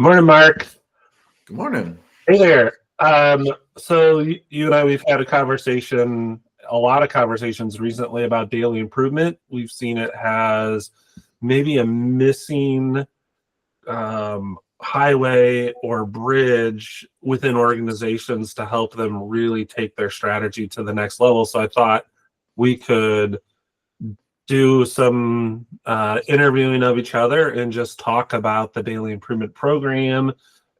Morning, Mark. Good morning. Hey there. So you and I, we've had a lot of conversations recently about daily improvement. We've seen it has maybe a missing highway or bridge within organizations to help them really take their strategy to the next level. So I thought we could do some interviewing of each other and just talk about the daily improvement program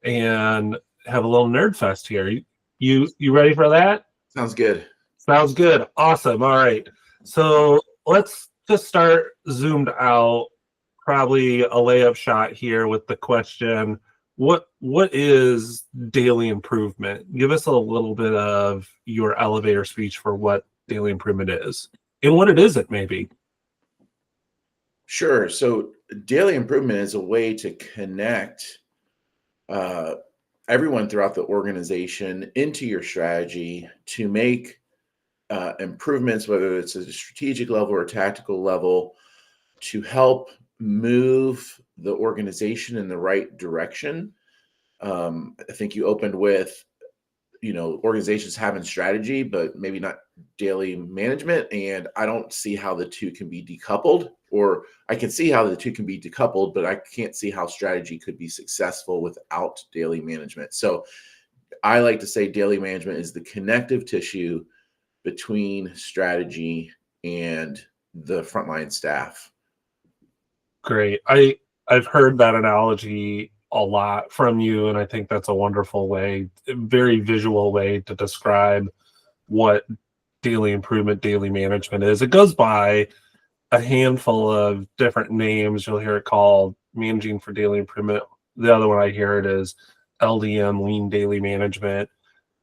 and have a little nerd fest here. You ready for that? Sounds good. Sounds good. Awesome. All right. So let's just start zoomed out, probably a layup shot here with the question, what is daily improvement? Give us a little bit of your elevator speech for what daily improvement is and what it isn't, maybe. Sure. So daily improvement is a way to connect uh, everyone throughout the organization into your strategy to make improvements, whether it's at a strategic level or tactical level, to help move the organization in the right direction. I think you opened with, organizations having strategy, but maybe not daily management. And I don't see how the two can be decoupled, or I can see how the two can be decoupled, but I can't see how strategy could be successful without daily management. So I like to say daily management is the connective tissue between strategy and the frontline staff. Great. I've heard that analogy a lot from you, and I think that's a wonderful way, very visual way to describe what daily improvement, daily management is. It goes by a handful of different names. You'll hear it called managing for daily improvement. The other one I hear it is LDM, lean daily management.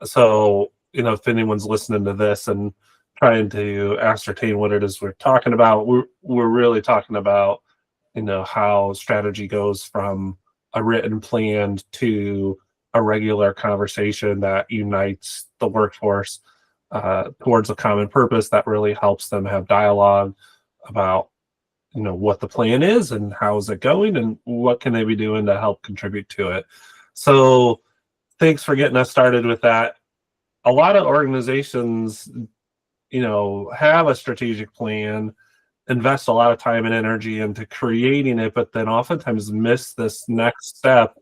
So, if anyone's listening to this and trying to ascertain what it is we're talking about, we're really talking about, how strategy goes from a written plan to a regular conversation that unites the workforce towards a common purpose that really helps them have dialogue about what the plan is and how is it going and what can they be doing to help contribute to it. So thanks for getting us started with that. A lot of organizations have a strategic plan, invest a lot of time and energy into creating it, but then oftentimes miss this next step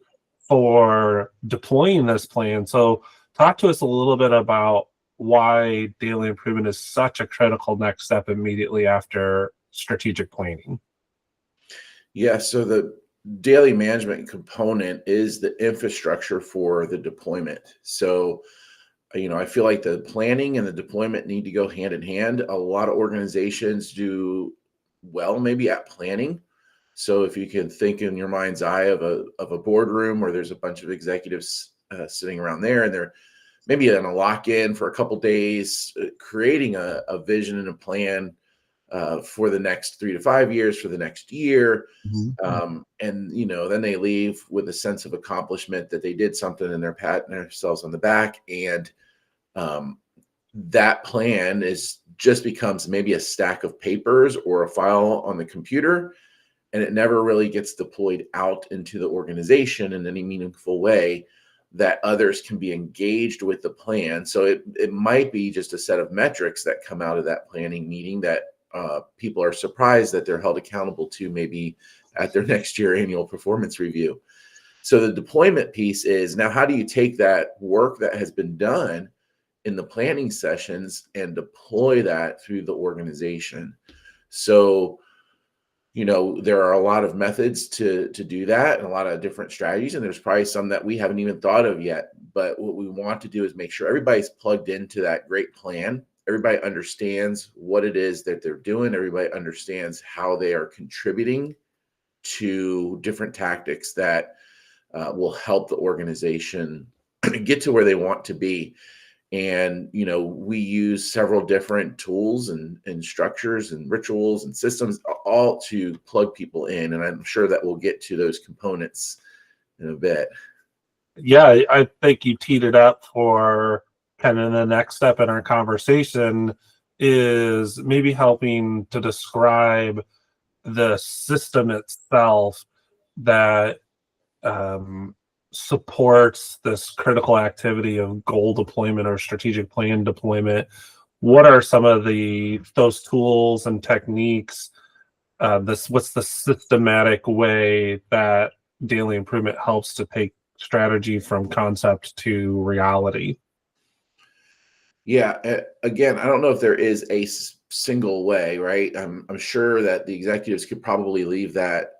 for deploying this plan. So talk to us a little bit about why daily improvement is such a critical next step immediately after strategic planning. Yeah, so the daily management component is the infrastructure for the deployment. So, I feel like the planning and the deployment need to go hand in hand. A lot of organizations do well maybe at planning. So if you can think in your mind's eye of a boardroom where there's a bunch of executives sitting around there, and they're maybe in a lock-in for a couple days, creating a vision and a plan for the next 3 to 5 years, for the next year. And, then they leave with a sense of accomplishment that they did something and they're patting themselves on the back. And that plan just becomes maybe a stack of papers or a file on the computer, and it never really gets deployed out into the organization in any meaningful way that others can be engaged with the plan. So it might be just a set of metrics that come out of that planning meeting that people are surprised that they're held accountable to maybe at their next year annual performance review. So the deployment piece is, now how do you take that work that has been done in the planning sessions and deploy that through the organization? So, there are a lot of methods to do that and a lot of different strategies, and there's probably some that we haven't even thought of yet. But what we want to do is make sure everybody's plugged into that great plan. Everybody understands what it is that they're doing. Everybody understands how they are contributing to different tactics that will help the organization get to where they want to be. And, we use several different tools and structures and rituals and systems all to plug people in. And I'm sure that we'll get to those components in a bit. Yeah, I think you teed it up for kind of the next step in our conversation is maybe helping to describe the system itself that supports this critical activity of goal deployment or strategic plan deployment, what are some of those tools and techniques? What's the systematic way that daily improvement helps to take strategy from concept to reality? Yeah. Again, I don't know if there is a single way, right? I'm sure that the executives could probably leave that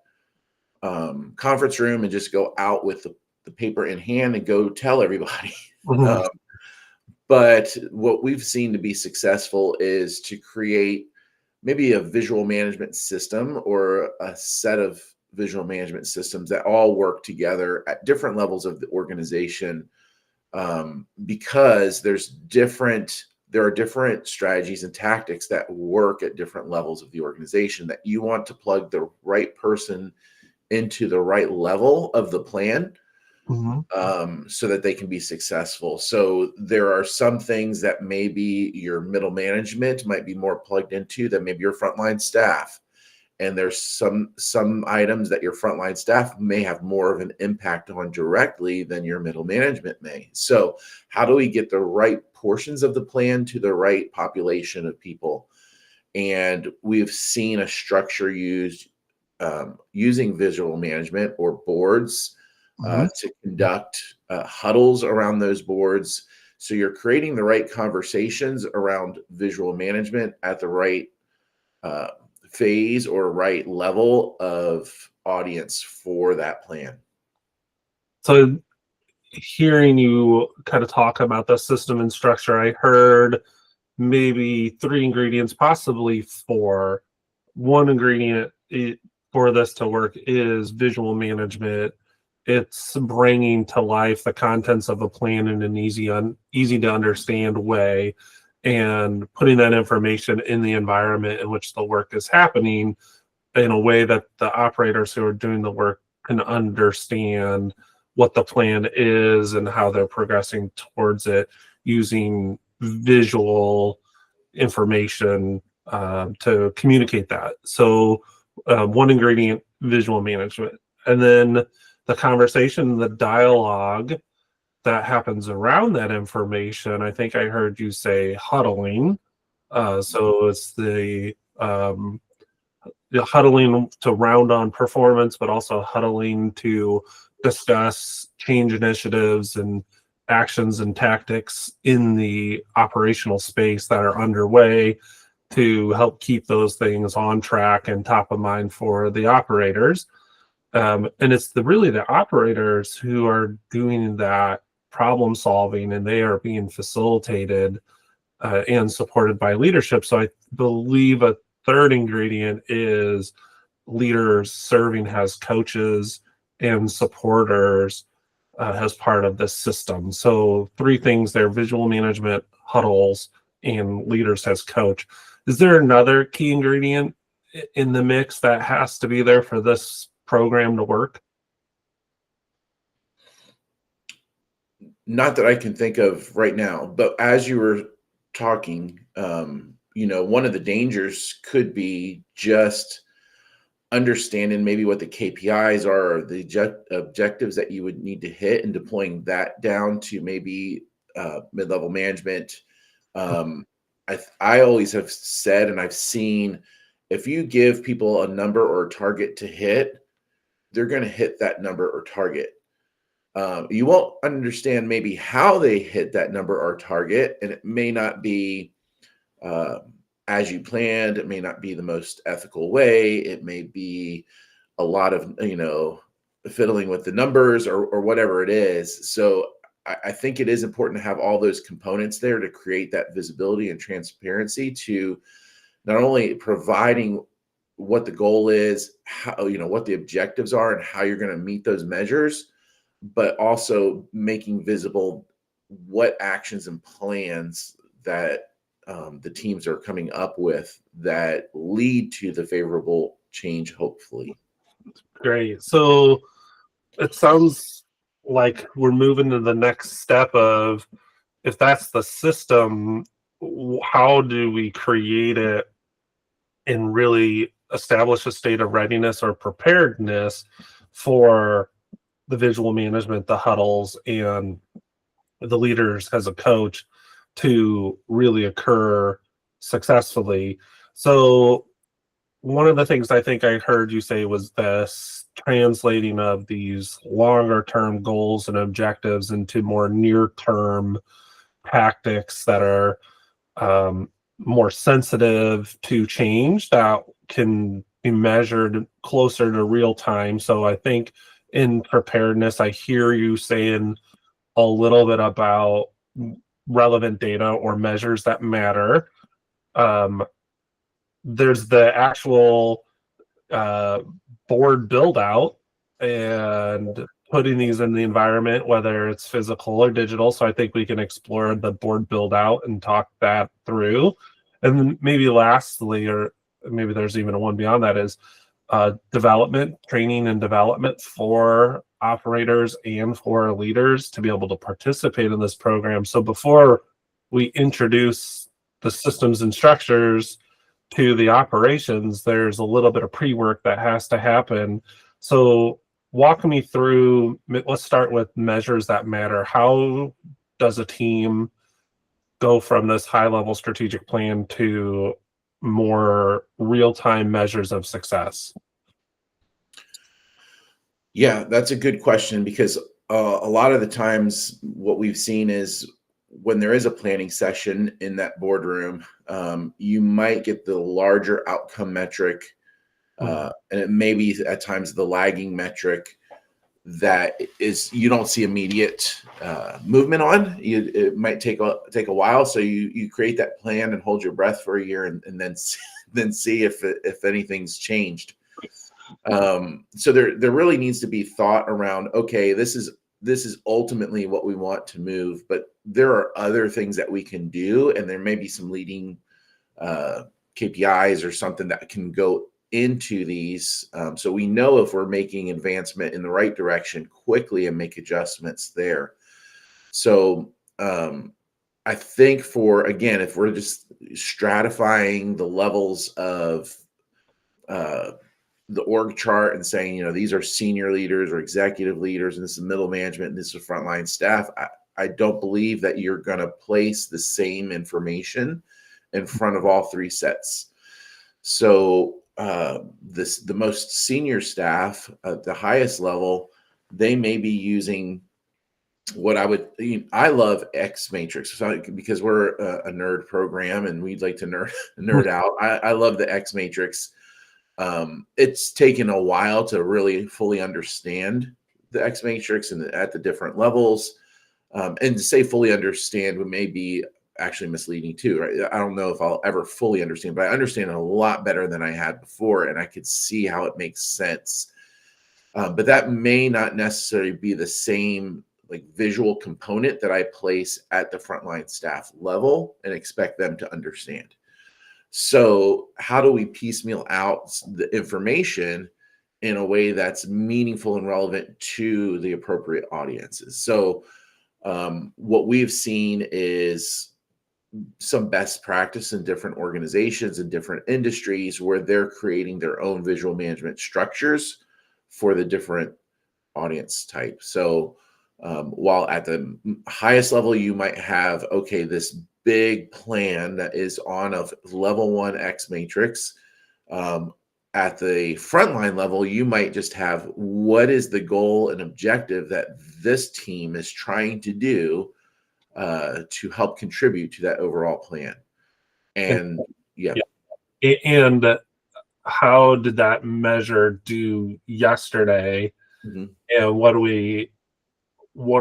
conference room and just go out with the paper in hand and go tell everybody. Mhm. um, but what we've seen to be successful is to create maybe a visual management system or a set of visual management systems that all work together at different levels of the organization, because there are different strategies and tactics that work at different levels of the organization, that you want to plug the right person into the right level of the plan, Mhm. so that they can be successful. So there are some things that maybe your middle management might be more plugged into than maybe your frontline staff. And there's some items that your frontline staff may have more of an impact on directly than your middle management may. So how do we get the right portions of the plan to the right population of people? And we've seen a structure used, using visual management or boards, Mhm. to conduct huddles around those boards. So you're creating the right conversations around visual management at the right uh, phase or right level of audience for that plan. So, hearing you kind of talk about the system and structure, I heard maybe three ingredients, possibly four. One ingredient for this to work is visual management. It's bringing to life the contents of a plan in an easy to understand way, and putting that information in the environment in which the work is happening in a way that the operators who are doing the work can understand what the plan is and how they're progressing towards it, using visual information to communicate that. So, one ingredient, visual management. And then the conversation, the dialogue that happens around that information. I think I heard you say huddling. So it's the huddling to round on performance, but also huddling to discuss change initiatives and actions and tactics in the operational space that are underway to help keep those things on track and top of mind for the operators. And it's really the operators who are doing that problem solving, and they are being facilitated and supported by leadership. So I believe a third ingredient is leaders serving as coaches and supporters as part of this system. So three things there: visual management, huddles, and leaders as coach. Is there another key ingredient in the mix that has to be there for this program to work? Not that I can think of right now, but as you were talking, one of the dangers could be just understanding maybe what the KPIs are, or the objectives that you would need to hit, and deploying that down to maybe mid-level management. I always have said, and I've seen, if you give people a number or a target to hit, they're going to hit that number or target. You won't understand maybe how they hit that number or target, and it may not be uh, as you planned. It may not be the most ethical way. It may be a lot of fiddling with the numbers, or whatever it is. So I think it is important to have all those components there to create that visibility and transparency, to not only providing what the goal is, how what the objectives are, and how you're going to meet those measures, but also making visible what actions and plans that the teams are coming up with that lead to the favorable change, hopefully. Great. So it sounds like we're moving to the next step of, if that's the system, how do we create it and really establish a state of readiness or preparedness for the visual management, the huddles, and the leaders as a coach to really occur successfully. So one of the things I think I heard you say was this translating of these longer term goals and objectives into more near term tactics that are more sensitive to change, that can be measured closer to real time. So I think in preparedness, I hear you saying a little bit about relevant data or measures that matter. There's the actual board build out and putting these in the environment, whether it's physical or digital. So I think we can explore the board build out and talk that through. And then maybe lastly, or maybe there's even a one beyond that, is development, training and development for operators and for leaders to be able to participate in this program. So before we introduce the systems and structures to the operations, there's a little bit of pre-work that has to happen. So walk me through, let's start with measures that matter. How does a team go from this high-level strategic plan to more real-time measures of success? Yeah, that's a good question, because a lot of the times what we've seen is when there is a planning session in that boardroom, you might get the larger outcome metric, and it may be at times the lagging metric that is you don't see immediate movement on. It might take a while, so you create that plan and hold your breath for a year, and then see if anything's changed. So there really needs to be thought around, okay, this is ultimately what we want to move, but there are other things that we can do, and there may be some leading KPIs or something that can go into these, so we know if we're making advancement in the right direction quickly and make adjustments there. So I think again, if we're just stratifying the levels of the org chart and saying, these are senior leaders or executive leaders, and this is middle management, and this is frontline staff, I don't believe that you're going to place the same information in front of all three sets. So the most senior staff at the highest level, they may be using I love X Matrix, because we're a nerd program and we'd like to nerd out. I love the X Matrix. It's taken a while to really fully understand the X Matrix and at the different levels. And to say fully understand would maybe actually misleading too, right? I don't know if I'll ever fully understand, but I understand it a lot better than I had before, and I could see how it makes sense. But that may not necessarily be the same visual component that I place at the frontline staff level and expect them to understand. So how do we piecemeal out the information in a way that's meaningful and relevant to the appropriate audiences? So what we've seen is some best practice in different organizations and different industries where they're creating their own visual management structures for the different audience type. So while at the highest level, you might have, okay, this big plan that is on a level 1 X matrix. At the frontline level, you might just have, what is the goal and objective that this team is trying to do to help contribute to that overall plan? And yeah. And how did that measure do yesterday? Mm-hmm. And what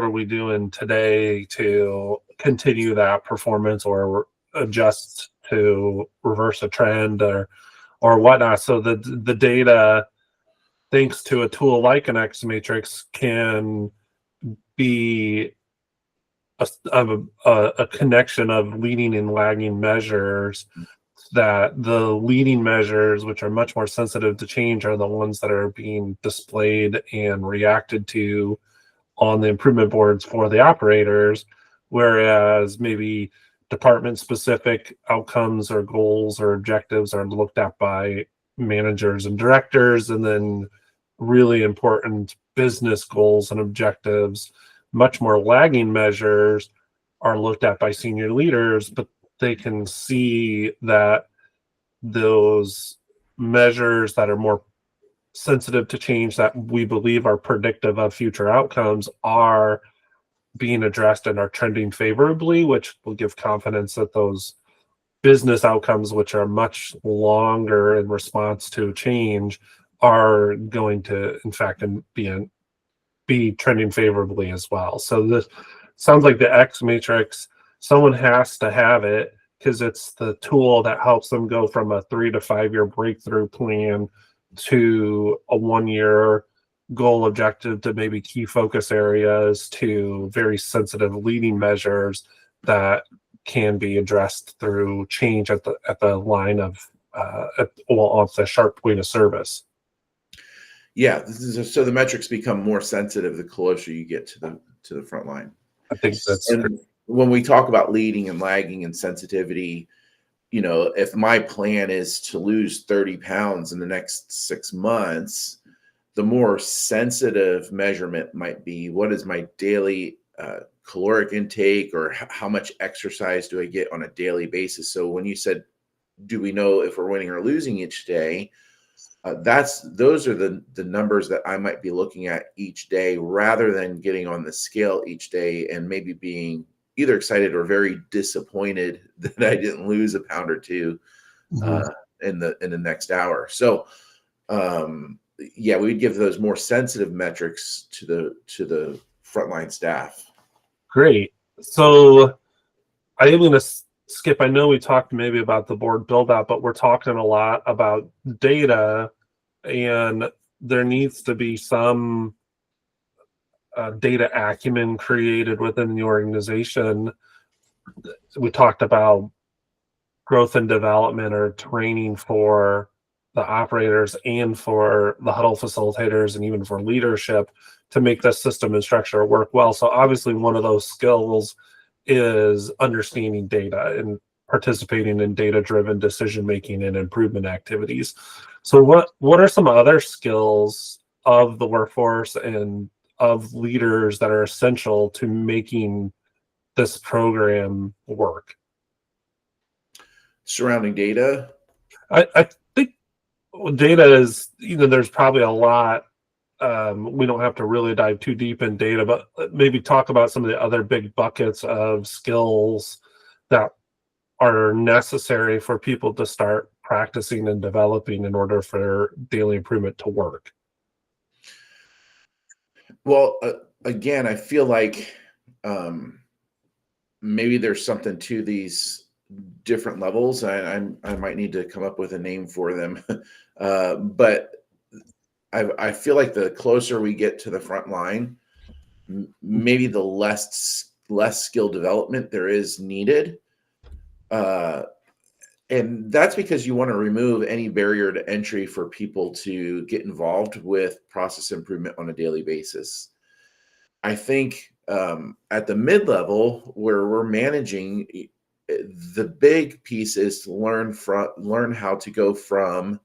are we doing today to continue that performance or adjust to reverse a trend or whatnot? So the data, thanks to a tool like an X Matrix, can be a connection of leading and lagging measures, that the leading measures, which are much more sensitive to change, are the ones that are being displayed and reacted to on the improvement boards for the operators, whereas maybe department specific outcomes or goals or objectives are looked at by managers and directors, and then really important business goals and objectives. Much more lagging measures are looked at by senior leaders, but they can see that those measures that are more sensitive to change, that we believe are predictive of future outcomes, are being addressed and are trending favorably, which will give confidence that those business outcomes, which are much longer in response to change, are going to, in fact, be trending favorably as well. So this sounds like the X matrix. Someone has to have it because it's the tool that helps them go from a 3 to 5 year breakthrough plan to a 1 year goal objective, to maybe key focus areas, to very sensitive leading measures that can be addressed through change at the line of off the sharp point of service. Yeah, so the metrics become more sensitive the closer you get to the front line. I think that's And when we talk about leading and lagging and sensitivity, if my plan is to lose 30 pounds in the next 6 months, the more sensitive measurement might be, what is my daily caloric intake, or how much exercise do I get on a daily basis? So when you said, do we know if we're winning or losing each day? Those are the numbers that I might be looking at each day, rather than getting on the scale each day and maybe being either excited or very disappointed that I didn't lose a pound or two in the next hour. So yeah, we'd give those more sensitive metrics to the frontline staff. great. So I am going to skip. I know we talked maybe about the board build out, but we're talking a lot about data, and there needs to be some data acumen created within the organization. We talked about growth and development or training for the operators and for the huddle facilitators and even for leadership to make this system and structure work well. So obviously one of those skills is understanding data and participating in data-driven decision-making and improvement activities. So what are some other skills of the workforce and of leaders that are essential to making this program work? Surrounding data. I think data is, there's probably a lot. We don't have to really dive too deep in data, but maybe talk about some of the other big buckets of skills that are necessary for people to start practicing and developing in order for daily improvement to work. Well, again, I feel like maybe there's something to these different levels. I might need to come up with a name for them, but I feel like the closer we get to the front line, maybe the less skill development there is needed. And that's because you want to remove any barrier to entry for people to get involved with process improvement on a daily basis. I think at the mid-level where we're managing, the big piece is to learn how to go from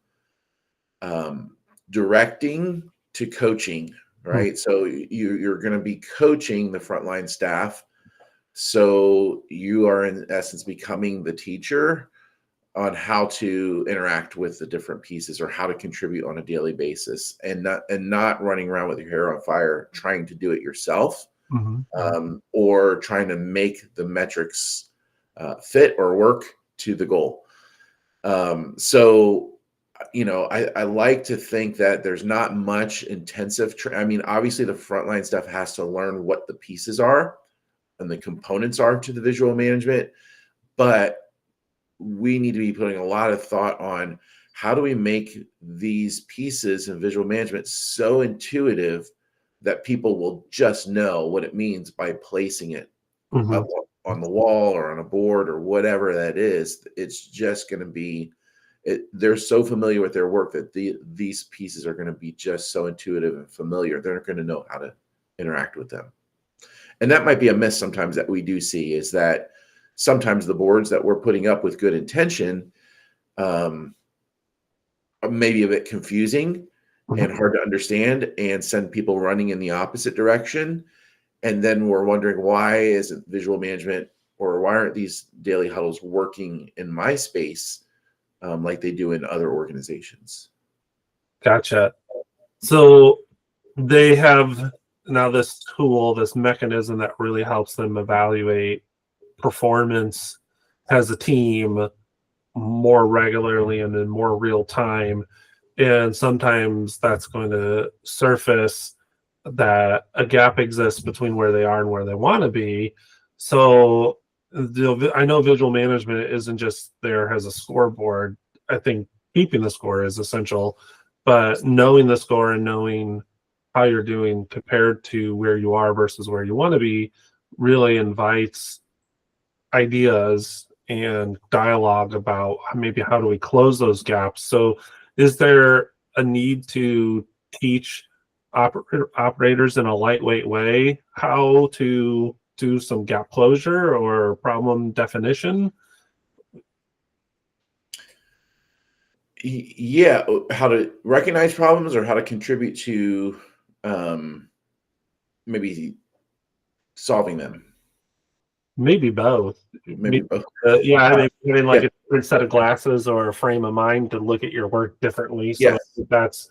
directing to coaching, right? So you're going to be coaching the frontline staff. So you are in essence becoming the teacher on how to interact with the different pieces or how to contribute on a daily basis, and not running around with your hair on fire trying to do it yourself, or trying to make the metrics fit or work to the goal. So I like to think that there's not much intensive obviously the frontline stuff has to learn what the pieces are and the components are to the visual management, but we need to be putting a lot of thought on how do we make these pieces in visual management so intuitive that people will just know what it means by placing it up on the wall or on a board or whatever that is. It's just going to be, they're so familiar with their work that these pieces are going to be just so intuitive and familiar. They're going to know how to interact with them. And that might be a miss sometimes that we do see, is that sometimes the boards that we're putting up with good intention are maybe a bit confusing, and hard to understand and send people running in the opposite direction. And then we're wondering, why isn't visual management, or why aren't these daily huddles working in my space like they do in other organizations? Gotcha. So they have now this tool, this mechanism that really helps them evaluate performance as a team more regularly and in more real time. And sometimes that's going to surface that a gap exists between where they are and where they want to be. So I know visual management isn't just there as a scoreboard. I think keeping the score is essential, but knowing the score and knowing how you're doing compared to where you are versus where you want to be really invites ideas and dialogue about maybe how do we close those gaps. So is there a need to teach operators in a lightweight way how to do some gap closure or problem definition? Yeah, how to recognize problems or how to contribute to um, maybe solving them. Maybe both. Maybe Maybe, both. yeah, maybe having like Yeah. a different set of glasses or a frame of mind to look at your work differently. So Yes. that's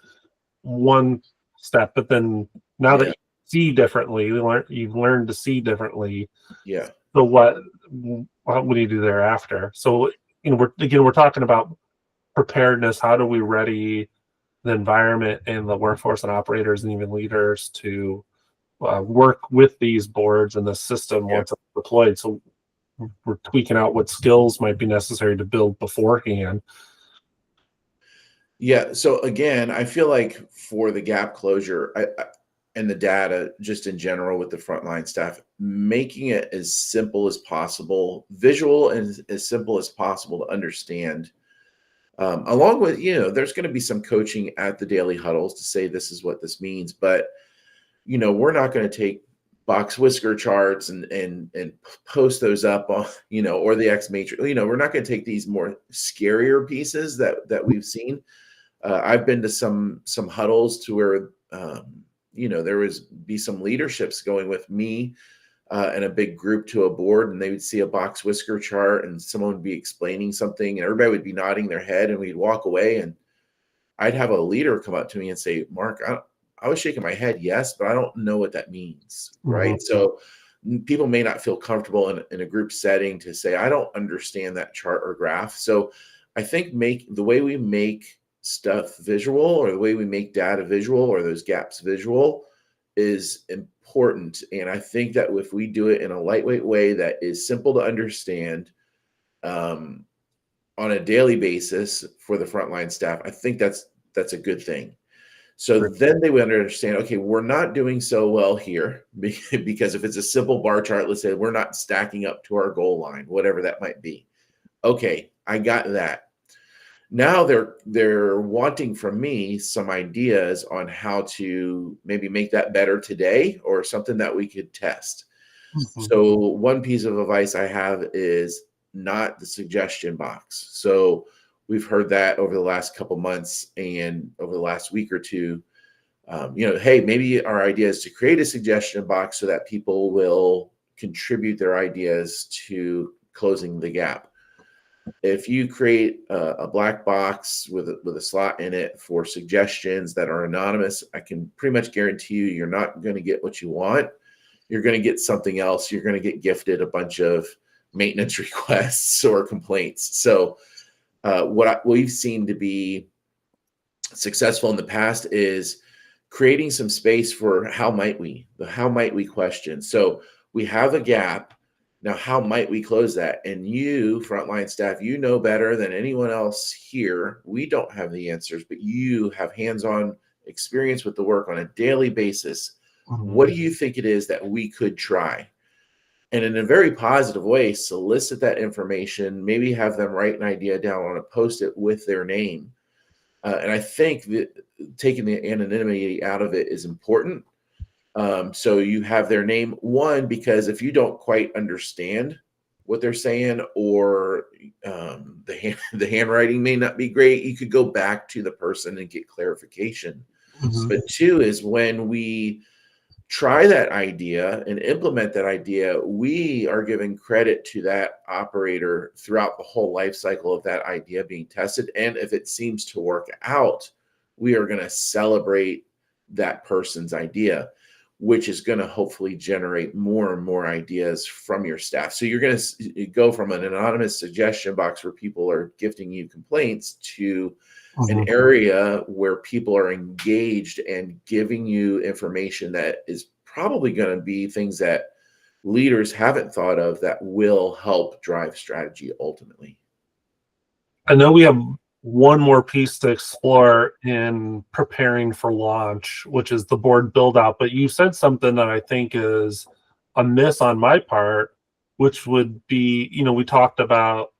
one step. But then now that Yeah. you see differently, you've learned to see differently. Yeah. So what do you do thereafter? So we're talking about preparedness. How do we ready the environment and the workforce and operators and even leaders to work with these boards and the system Yeah. once it's deployed? So we're tweaking out what skills might be necessary to build beforehand. Yeah. So again, I feel like for the gap closure, and the data just in general with the frontline staff, making it as simple as possible, visual and as simple as possible to understand. Along with, there's going to be some coaching at the daily huddles to say this is what this means, but we're not going to take box whisker charts and post those up on, or the X matrix. We're not going to take these more scarier pieces that we've seen. I've been to some huddles to where there was be some leaderships going with me and a big group to a board, and they would see a box whisker chart, and someone would be explaining something, and everybody would be nodding their head, and we'd walk away, and I'd have a leader come up to me and say, "Mark, I was shaking my head, yes, but I don't know what that means." Mhm. Right? So people may not feel comfortable in a group setting to say, "I don't understand that chart or graph." So I think the way we make stuff visual, or the way we make data visual, or those gaps visual, is important. And I think that if we do it in a lightweight way that is simple to understand um, on a daily basis for the frontline staff, I think that's a good thing. So then they would understand, okay, we're not doing so well here because if it's a simple bar chart, let's say we're not stacking up to our goal line, whatever that might be. Okay, I got that. Now they're wanting from me some ideas on how to maybe make that better today, or something that we could test. Mhm. So one piece of advice I have is not the suggestion box. So we've heard that over the last couple months and over the last week or two. Hey, maybe our idea is to create a suggestion box so that people will contribute their ideas to closing the gap. If you create a black box with a slot in it for suggestions that are anonymous, I can pretty much guarantee you're not going to get what you want. You're going to get something else. You're going to get gifted a bunch of maintenance requests or complaints. So what we've seen to be successful in the past is creating some space for the how might we question. So we have a gap. Now, how might we close that? And you, frontline staff, you know better than anyone else here. We don't have the answers, but you have hands-on experience with the work on a daily basis. What do you think it is that we could try? And in a very positive way, solicit that information, maybe have them write an idea down on a post-it with their name. And I think that taking the anonymity out of it is important. So you have their name, one, because if you don't quite understand what they're saying, or the handwriting may not be great, you could go back to the person and get clarification. Mhm. But two is when we try that idea and implement that idea, we are giving credit to that operator throughout the whole life cycle of that idea being tested. And if it seems to work out, we are going to celebrate that person's idea, which is going to hopefully generate more and more ideas from your staff. So you're going to go from an anonymous suggestion box where people are gifting you complaints to an Mhm. area where people are engaged and giving you information that is probably going to be things that leaders haven't thought of that will help drive strategy ultimately. I know we have one more piece to explore in preparing for launch, which is the board build out. But you said something that I think is a miss on my part, which would be, we talked about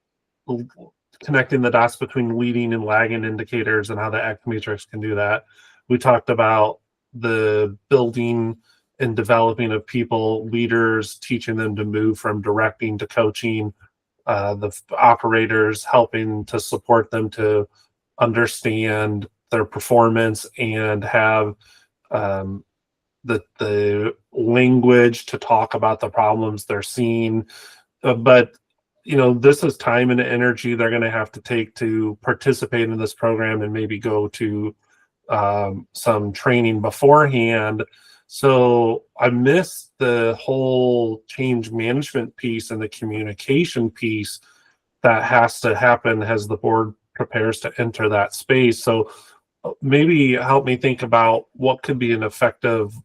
connecting the dots between leading and lagging indicators and how the ACT matrix can do that. We talked about the building and developing of people, leaders, teaching them to move from directing to coaching, the operators helping to support them to understand their performance and have um, the language to talk about the problems they're seeing. But this is time and energy they're going to have to take to participate in this program and maybe go to some training beforehand. So I missed the whole change management piece and the communication piece that has to happen as the board prepares to enter that space. So maybe help me think about what could be an effective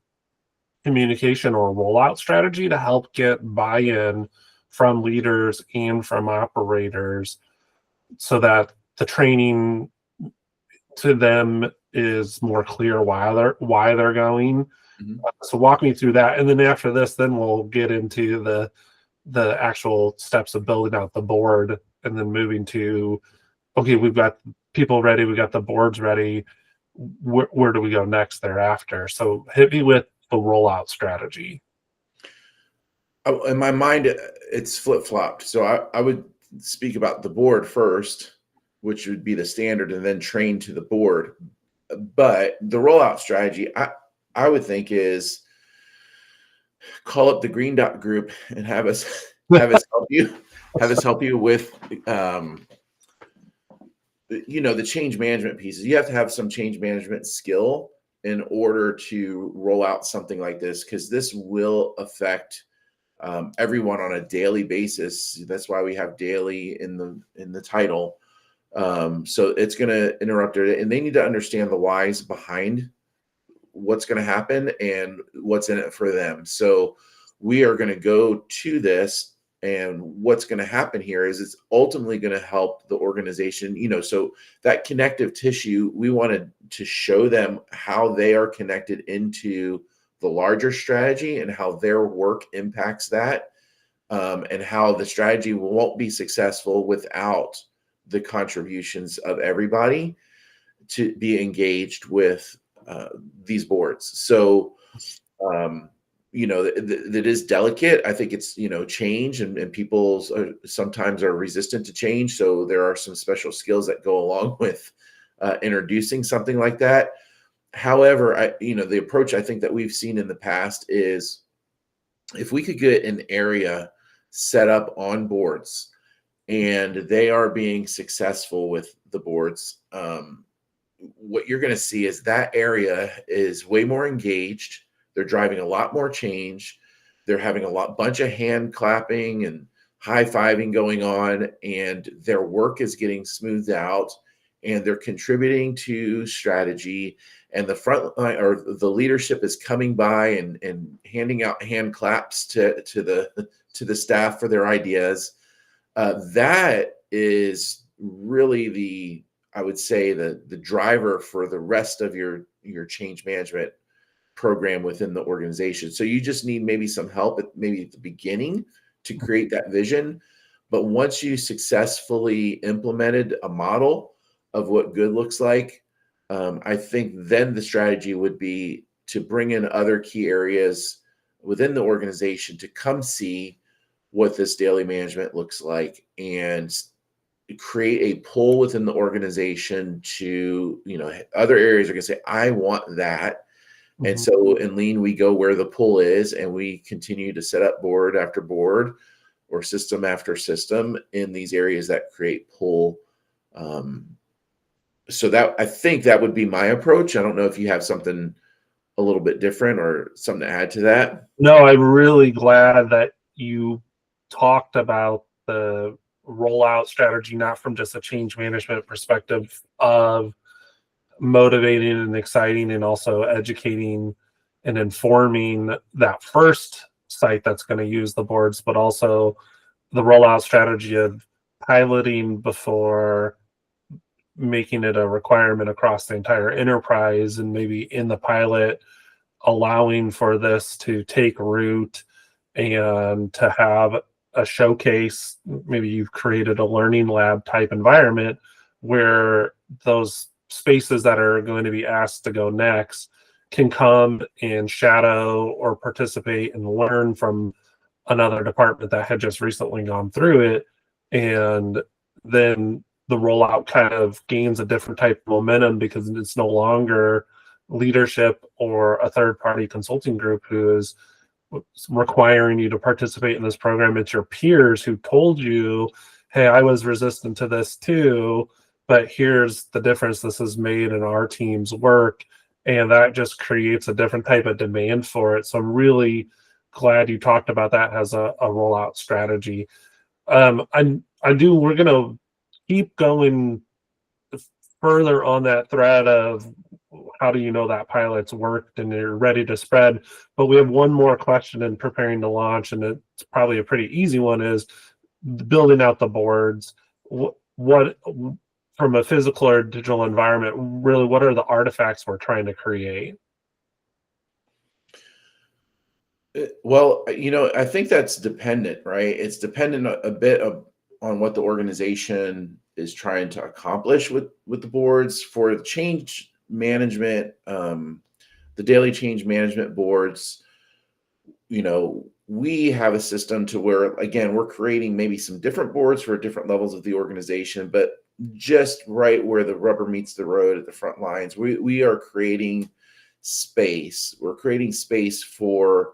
communication or rollout strategy to help get buy-in from leaders and from operators so that the training to them is more clear why they're going. Mhm. So walk me through that, and then after this, then we'll get into the actual steps of building out the board, and then moving to, okay, we've got people ready, we got the boards ready. Where do we go next thereafter? So hit me with the rollout strategy. In my mind, it's flip flopped. So I would speak about the board first, which would be the standard, and then train to the board. But the rollout strategy, I would think is call up the green dot group and have us help you with the change management pieces. You have to have some change management skill in order to roll out something like this, because this will affect everyone on a daily basis. That's why we have daily in the title. So it's going to interrupt it, and they need to understand the whys behind what's going to happen and what's in it for them. So we are going to go to this, and what's going to happen here is it's ultimately going to help the organization. So that connective tissue, we wanted to show them how they are connected into the larger strategy and how their work impacts that, and how the strategy won't be successful without the contributions of everybody to be engaged with these boards. So, that is delicate. I think it's, change, and people sometimes are resistant to change. So there are some special skills that go along with introducing something like that. However, the approach I think that we've seen in the past is if we could get an area set up on boards and they are being successful with the boards, what you're going to see is that area is way more engaged. They're driving a lot more change. They're having bunch of hand clapping and high fiving going on, and their work is getting smoothed out, and they're contributing to strategy. And the front line or the leadership is coming by and handing out hand claps to the staff for their ideas. That is really I would say the driver for the rest of your change management program within the organization. So you just need maybe some help maybe at the beginning to create that vision. But once you successfully implemented a model of what good looks like, I think then the strategy would be to bring in other key areas within the organization to come see what this daily management looks like, and create a pull within the organization to, other areas are going to say, I want that. And Mhm. so in lean, we go where the pull is, and we continue to set up board after board or system after system in these areas that create pull. So that, I think that would be my approach. I don't know if you have something a little bit different or something to add to that. No, I'm really glad that you talked about the rollout strategy, not from just a change management perspective of motivating and exciting and also educating and informing that first site that's going to use the boards, but also the rollout strategy of piloting before making it a requirement across the entire enterprise, and maybe in the pilot allowing for this to take root and to have a showcase. Maybe you've created a learning lab type environment where those spaces that are going to be asked to go next can come and shadow or participate and learn from another department that had just recently gone through it. And then the rollout kind of gains a different type of momentum because it's no longer leadership or a third party consulting group who is requiring you to participate in this program. It's your peers who told you, hey, I was resistant to this too, but here's the difference this has made in our team's work. And that just creates a different type of demand for it. So I'm really glad you talked about that as a rollout strategy. We're going to keep going further on that thread of how do you know that pilot's worked and you're ready to spread. But we have one more question in preparing to launch, and it's probably a pretty easy one, is building out the boards. What from a physical or digital environment, really, what are the artifacts we're trying to create? Well, I think that's dependent, right? It's dependent a bit on what the organization is trying to accomplish with the boards. For change management, the daily change management boards, we have a system to where, again, we're creating maybe some different boards for different levels of the organization, but just right where the rubber meets the road at the front lines, we are creating space. We're creating space for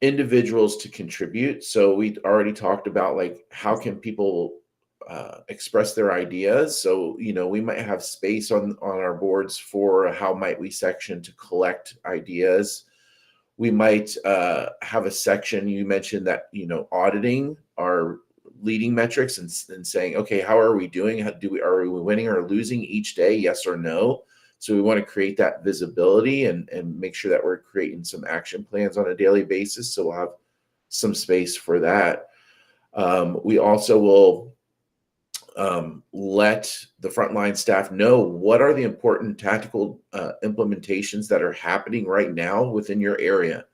individuals to contribute. So we already talked about, like, how can people express their ideas. So we might have space on our boards for how might we section to collect ideas. We might have a section, you mentioned that, auditing our leading metrics and saying, okay, how are we doing? Are we winning or losing each day? Yes or no? So we want to create that visibility and make sure that we're creating some action plans on a daily basis. So we'll have some space for that. We also will let the frontline staff know what are the important tactical implementations that are happening right now within your area.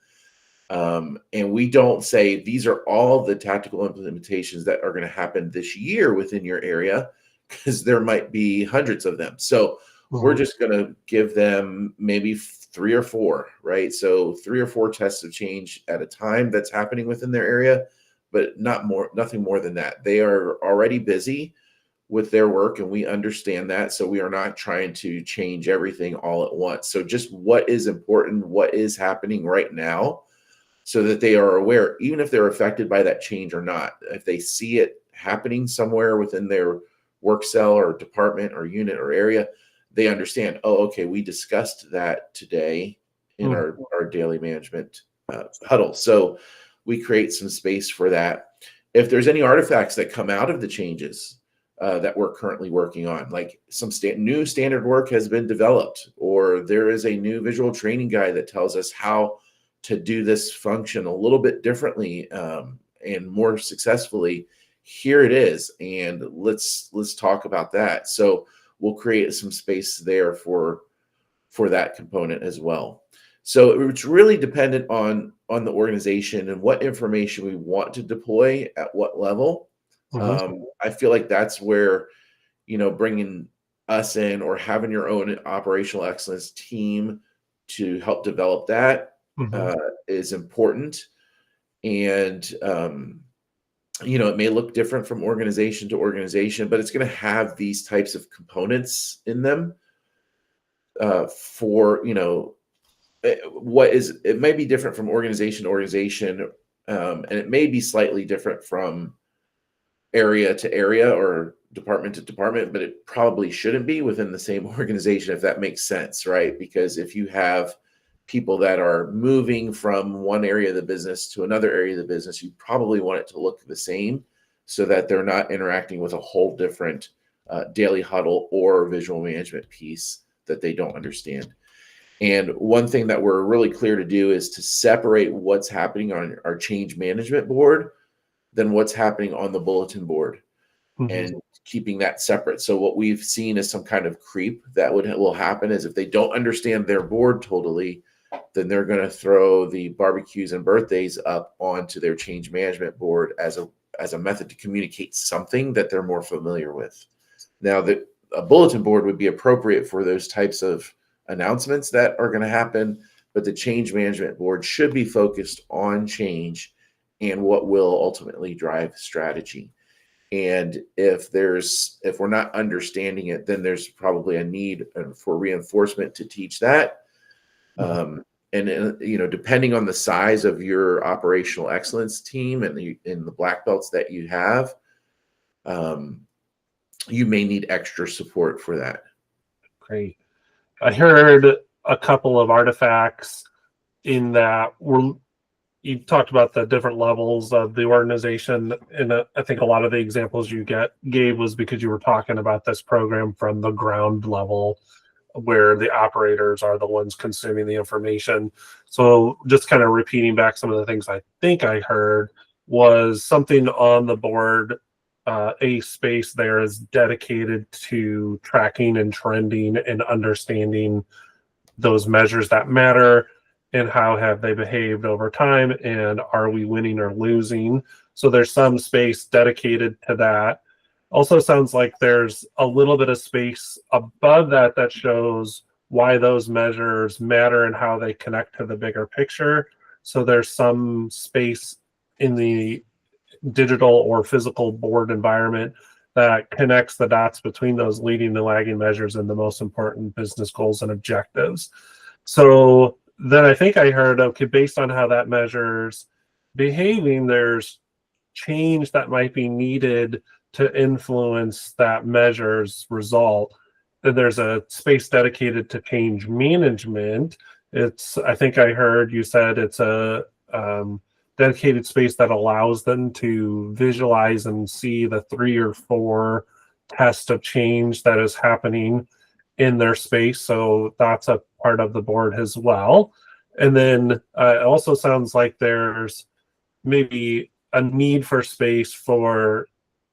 And we don't say these are all the tactical implementations that are going to happen this year within your area, because there might be hundreds of them. So we're just going to give them maybe 3 or 4, right? So 3 or 4 tests of change at a time that's happening within their area, but nothing more than that. They are already busy with their work, and we understand that. So we are not trying to change everything all at once. So just what is important, what is happening right now, so that they are aware, even if they're affected by that change or not. If they see it happening somewhere within their work cell or department or unit or area, they understand, oh, okay, we discussed that today in our daily management huddle. So we create some space for that. If there's any artifacts that come out of the changes that we're currently working on, like some new standard work has been developed, or there is a new visual training guide that tells us how to do this function a little bit differently and more successfully, here it is, and let's talk about that. So we'll create some space there for that component as well. So it's really dependent on the organization and what information we want to deploy at what level. I feel like that's where, bringing us in or having your own operational excellence team to help develop that is important. And it may look different from organization to organization, but it's going to have these types of components in them for, it may be different from organization to organization, and it may be slightly different from area to area or department to department, but it probably shouldn't be within the same organization, if that makes sense, right? Because if you have people that are moving from one area of the business to another area of the business, you probably want it to look the same so that they're not interacting with a whole different daily huddle or visual management piece that they don't understand. And one thing that we're really clear to do is to separate what's happening on our change management board than what's happening on the bulletin board, and keeping that separate. So what we've seen is some kind of creep that will happen is if they don't understand their board totally, then they're going to throw the barbecues and birthdays up onto their change management board as a method to communicate something that they're more familiar with. Now, a bulletin board would be appropriate for those types of announcements that are going to happen, but the change management board should be focused on change and what will ultimately drive strategy. And if we're not understanding it, then there's probably a need for reinforcement to teach that. And depending on the size of your operational excellence team and the black belts that you have, you may need extra support for that. Great. I heard a couple of artifacts in that you talked about the different levels of the organization, and I think a lot of the examples you gave was because you were talking about this program from the ground level, where the operators are the ones consuming the information. So just kind of repeating back some of the things I think I heard was something on the board. A space there is dedicated to tracking and trending and understanding those measures that matter and how have they behaved over time, and are we winning or losing. So there's some space dedicated to that. Also sounds like there's a little bit of space above that shows why those measures matter and how they connect to the bigger picture. So there's some space in the digital or physical board environment that connects the dots between those leading and lagging measures and the most important business goals and objectives. So then I think I heard, okay, based on how that measures behaving, there's change that might be needed to influence that measure's result. And there's a space dedicated to change management. I think I heard you said it's a dedicated space that allows them to visualize and see the 3 or 4 tests of change that is happening in their space. So that's a part of the board as well. And then it also sounds like there's maybe a need for space for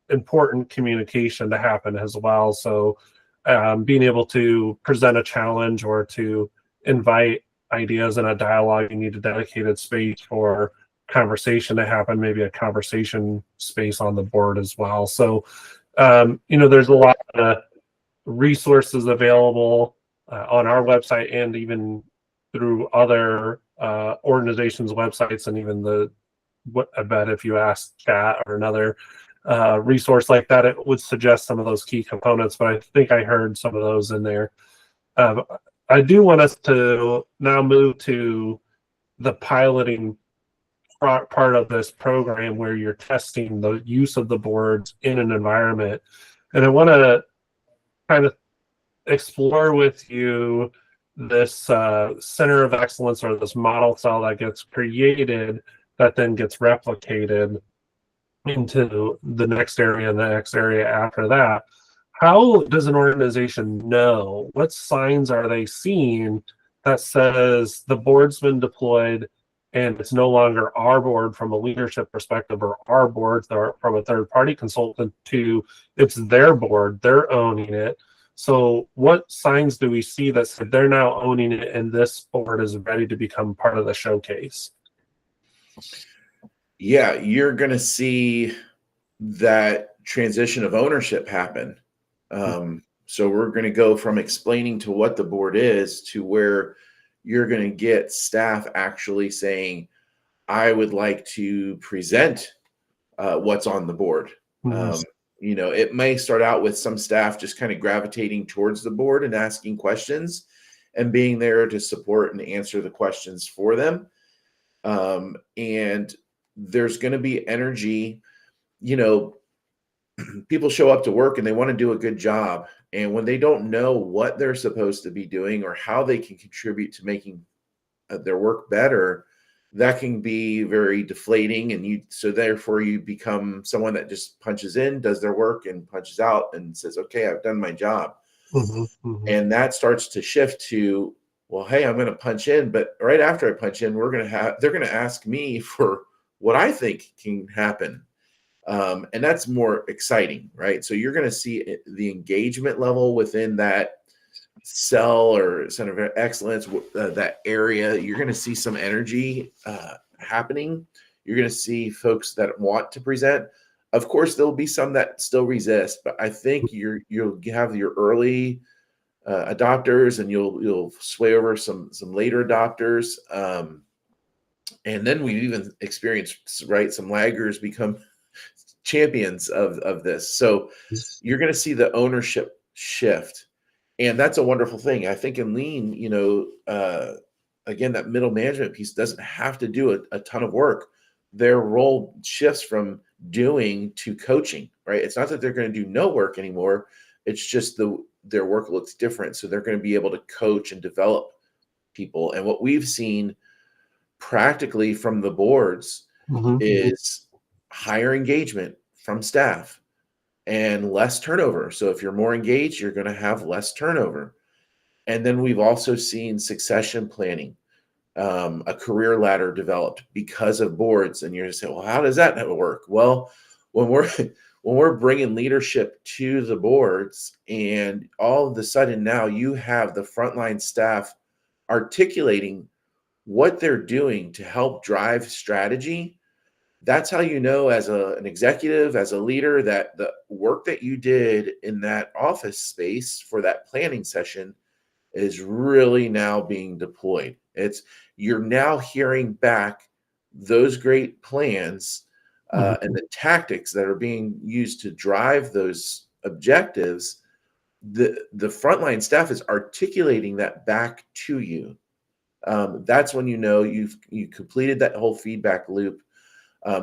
important communication to happen as well. So being able to present a challenge or to invite ideas in a dialogue, you need a dedicated space for conversation to happen, maybe a conversation space on the board as well. So, there's a lot of resources available on our website and even through other organizations' websites, and even I bet if you ask chat or another resource like that, it would suggest some of those key components, but I think I heard some of those in there. I do want us to now move to the piloting part of this program where you're testing the use of the boards in an environment. And I want to kind of explore with you this center of excellence, or this model cell that gets created that then gets replicated into the next area and the next area after that. How does an organization know? What signs are they seeing that says the board's been deployed and it's no longer our board from a leadership perspective, or our board from a third-party consultant, to it's their board, they're owning it? So what signs do we see that said they're now owning it and this board is ready to become part of the showcase? Yeah, you're going to see that transition of ownership happen. So we're going to go from explaining to what the board is to where you're going to get staff actually saying, I would like to present what's on the board. Mhm. It may start out with some staff just kind of gravitating towards the board and asking questions and being there to support and answer the questions for them. And there's going to be energy, you know, people show up to work and they want to do a good job. And when they don't know what they're supposed to be doing or how they can contribute to making their work better, that can be very deflating. And so therefore you become someone that just punches in, does their work and punches out and says, okay, I've done my job. Mhm. Mhm. And that starts to shift to, well, hey, I'm going to punch in, but right after I punch in, they're going to ask me for what I think can happen. And that's more exciting, right? So you're going to see the engagement level within that cell or center of excellence, that area. You're going to see some energy happening. You're going to see folks that want to present. Of course, there'll be some that still resist, but I think you'll have your early adopters, and you'll sway over some later adopters. And then we even experienced, right, some laggers become champions of this. So you're going to see the ownership shift, and that's a wonderful thing. I think in lean, again, that middle management piece doesn't have to do a ton of work. Their role shifts from doing to coaching, right? It's not that they're going to do no work anymore. It's just their work looks different. So they're going to be able to coach and develop people. And what we've seen practically from the boards Mhm. is higher engagement from staff and less turnover. So if you're more engaged, you're going to have less turnover. And then we've also seen succession planning, a career ladder developed because of boards. And you're going to say, well, how does that work? Well, when we're when we're bringing leadership to the boards, and all of a sudden now you have the frontline staff articulating what they're doing to help drive strategy. That's how you know, as an executive, as a leader, that the work that you did in that office space for that planning session is really now being deployed. You're now hearing back those great plans and Mhm. the tactics that are being used to drive those objectives. The frontline staff is articulating that back to you. That's when you know you completed that whole feedback loop.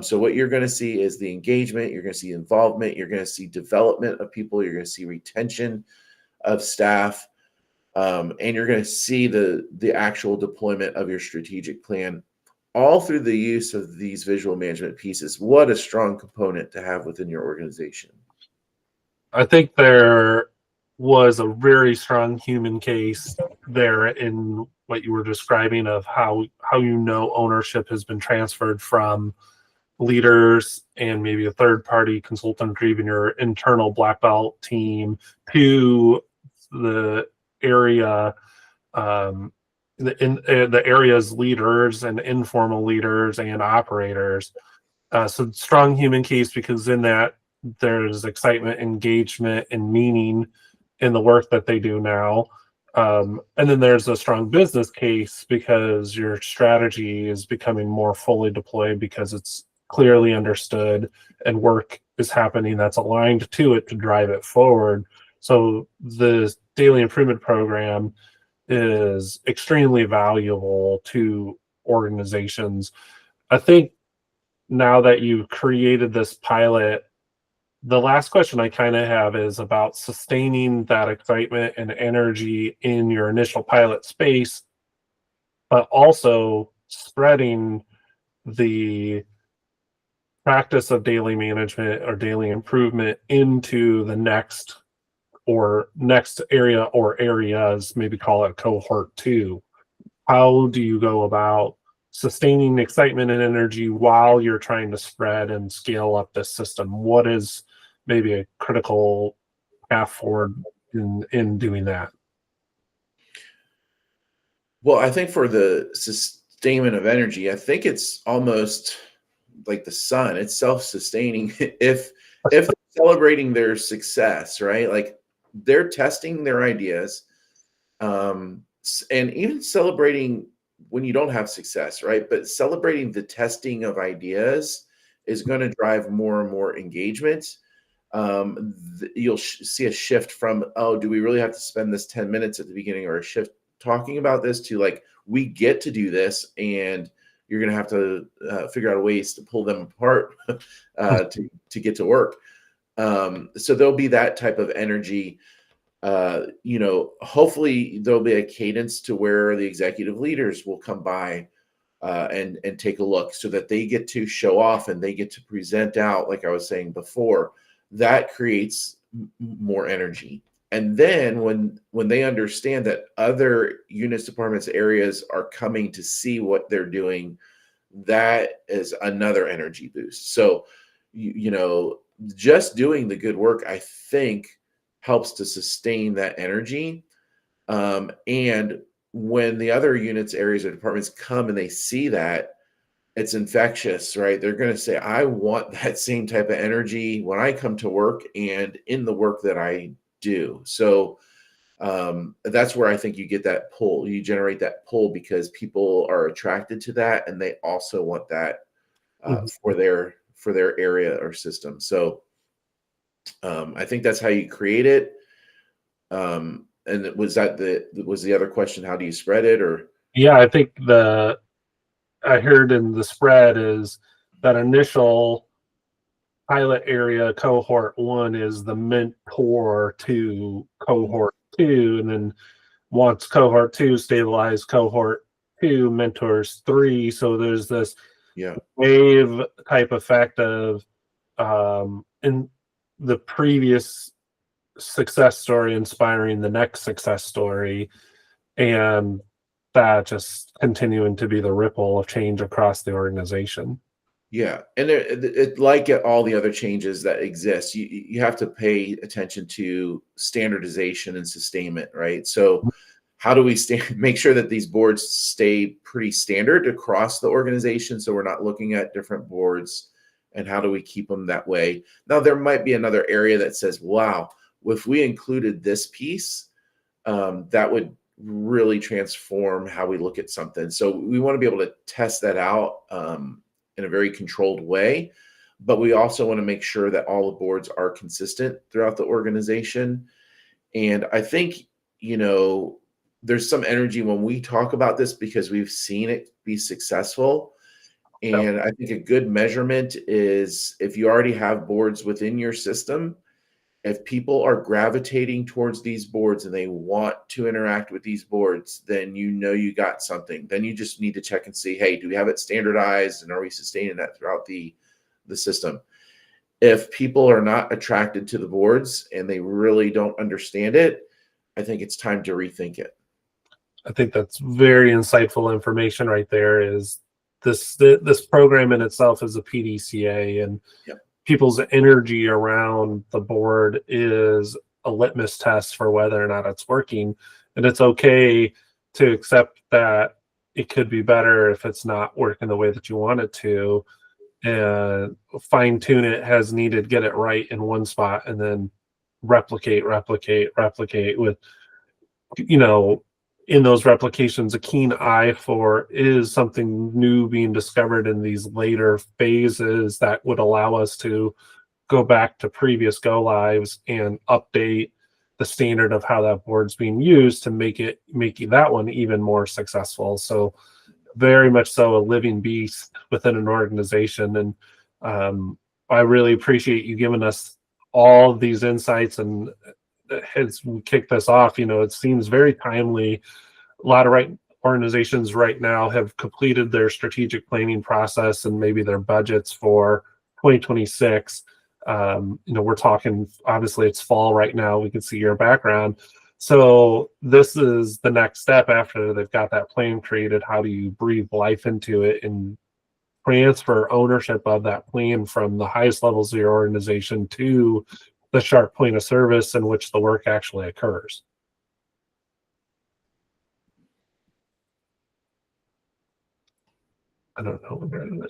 So what you're going to see is the engagement. You're going to see involvement. You're going to see development of people. You're going to see retention of staff, and you're going to see the actual deployment of your strategic plan, all through the use of these visual management pieces. What a strong component to have within your organization. I think there was a very strong human case there in what you were describing of how ownership has been transferred from leaders and maybe a third party consultant or even your internal black belt team to the area, um, the area's leaders and informal leaders and operators. So strong human case because in that there's excitement, engagement, and meaning in the work that they do now. And then there's a strong business case because your strategy is becoming more fully deployed because it's clearly understood and work is happening that's aligned to it to drive it forward. So the daily improvement program is extremely valuable to organizations. I think now that you've created this pilot, the last question I kind of have is about sustaining that excitement and energy in your initial pilot space, but also spreading the practice of daily management or daily improvement into the next area or areas, maybe call it cohort two. How do you go about sustaining excitement and energy while you're trying to spread and scale up this system? What is maybe a critical path forward in doing that? Well, I think for the sustainment of energy, I think it's almost like the sun. It's self-sustaining. If they're celebrating their success, right? Like they're testing their ideas, and even celebrating when you don't have success, right? But celebrating the testing of ideas is going to drive more and more engagement. You'll see a shift from, oh, do we really have to spend this 10 minutes at the beginning, or a shift talking about this, to like, we get to do this, and you're going to have to figure out ways to pull them apart to get to work. So there'll be that type of energy. Hopefully there'll be a cadence to where the executive leaders will come by and take a look, so that they get to show off and they get to present out, like I was saying before. That creates more energy. And then when they understand that other units, departments, areas are coming to see what they're doing, that is another energy boost. So, just doing the good work, I think, helps to sustain that energy. And when the other units, areas, or departments come and they see that, it's infectious, right? They're going to say, I want that same type of energy when I come to work and in the work that I do. So that's where I think you get that pull. You generate that pull because people are attracted to that, and they also want that for their area or system. So I think that's how you create it. And was the other question, how do you spread it? Or Yeah, I think I heard in the spread is that initial pilot area, cohort 1, is the mentor to cohort 2, and then once cohort 2 stabilized, cohort 2 mentors 3. So there's this wave type effect of in the previous success story inspiring the next success story, and that just continuing to be the ripple of change across the organization. Yeah, and like all the other changes that exist, you have to pay attention to standardization and sustainment, right? So how do we make sure that these boards stay pretty standard across the organization, so we're not looking at different boards, and how do we keep them that way? Now, there might be another area that says, wow, if we included this piece, that would really transform how we look at something. So we want to be able to test that out in a very controlled way, but we also want to make sure that all the boards are consistent throughout the organization. And I think, there's some energy when we talk about this because we've seen it be successful. And I think a good measurement is, if you already have boards within your system, if people are gravitating towards these boards and they want to interact with these boards, then you got something. Then you just need to check and see, hey, do we have it standardized, and are we sustaining that throughout the system? If people are not attracted to the boards and they really don't understand it, I think it's time to rethink it. I think that's very insightful information right there. Is this program in itself is a PDCA, and people's energy around the board is a litmus test for whether or not it's working. And it's okay to accept that it could be better if it's not working the way that you want it to, and fine tune it as needed, get it right in one spot, and then replicate with, in those replications, a keen eye for, is something new being discovered in these later phases that would allow us to go back to previous go lives and update the standard of how that board's being used to make that one even more successful. So very much so a living beast within an organization. And I really appreciate you giving us all of these insights. And as we kick this off, it seems very timely. A lot of organizations right now have completed their strategic planning process and maybe their budgets for 2026. We're talking, obviously it's fall right now. We can see your background. So this is the next step after they've got that plan created. How do you breathe life into it and transfer ownership of that plan from the highest levels of your organization to the sharp point of service in which the work actually occurs? I don't know.